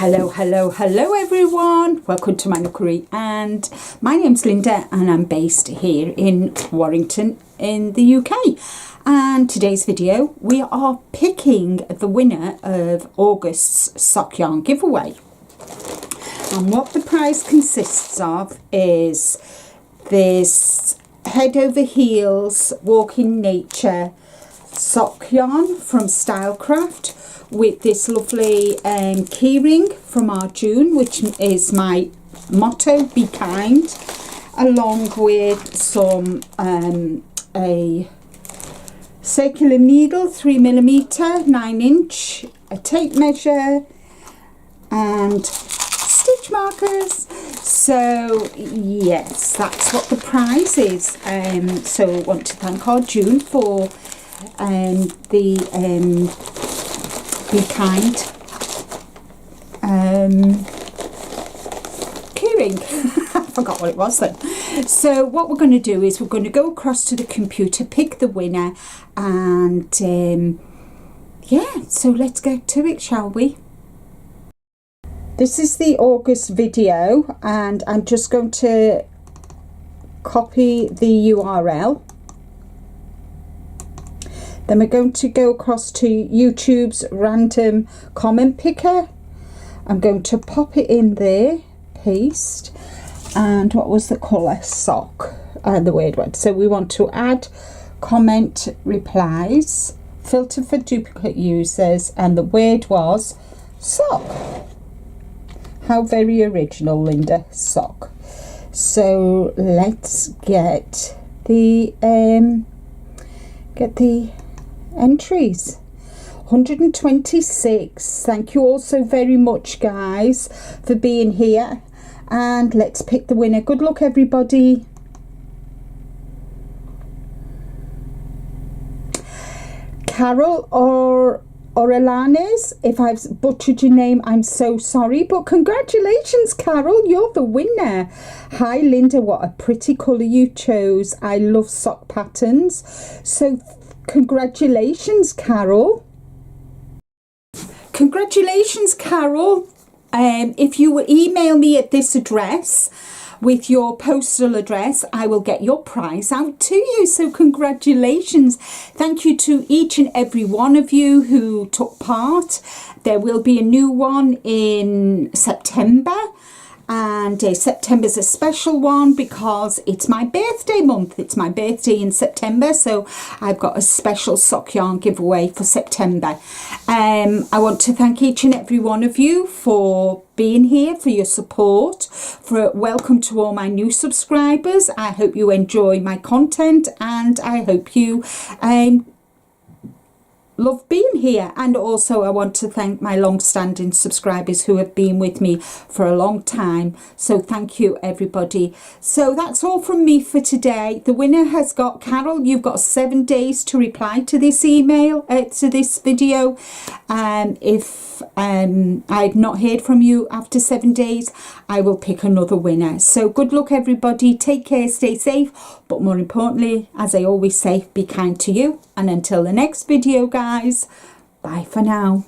Hello everyone, welcome to my nookery, and my name's Linda and I'm based here in Warrington in the UK. And today's video we are picking the winner of August's sock yarn giveaway, and what the prize consists of is this head over heels walking nature sock yarn from Stylecraft with this lovely keyring from our June, which is my motto, be kind, along with some a circular needle, 3mm, 9-inch, a tape measure and stitch markers. So yes, that's what the prize is. So I want to thank our June for the be kind keyring. I forgot what it was then. So what we're going to do is we're going to go across to the computer, pick the winner, and yeah, so let's get to it, shall we? This is the August video, and I'm just going to copy the URL. Then we're going to go across to YouTube's random comment picker. I'm going to pop it in there, paste, and what was the colour? Sock, the word one. So we want to add comment replies, filter for duplicate users, and the word was sock. How very original, Linda, sock. So let's get the entries. 126. Thank you all so very much, guys, for being here, and let's pick the winner. Good luck, everybody. Carol or Alanis, if I've butchered your name, I'm so sorry, but congratulations, Carol, you're the winner. Hi Linda, what a pretty colour you chose. I love sock patterns, so congratulations, Carol. Congratulations, Carol. If you will email me at this address with your postal address, I will get your prize out to you. So congratulations. Thank you to each and every one of you who took part. There will be a new one in September, and September's a special one because it's my birthday month. It's my birthday in September, so I've got a special sock yarn giveaway for September. I want to thank each and every one of you for being here, for your support, for welcome to all my new subscribers. I hope you enjoy my content, and I hope you love being here. And also I want to thank my long-standing subscribers who have been with me for a long time, so thank you everybody. So that's all from me for today. The winner has got Carol. You've got 7 days to reply to this email, to this video. If I've not heard from you after 7 days, I will pick another winner. So good luck everybody, take care, stay safe, but more importantly, as I always say, be kind to you. And until the next video, guys, bye for now.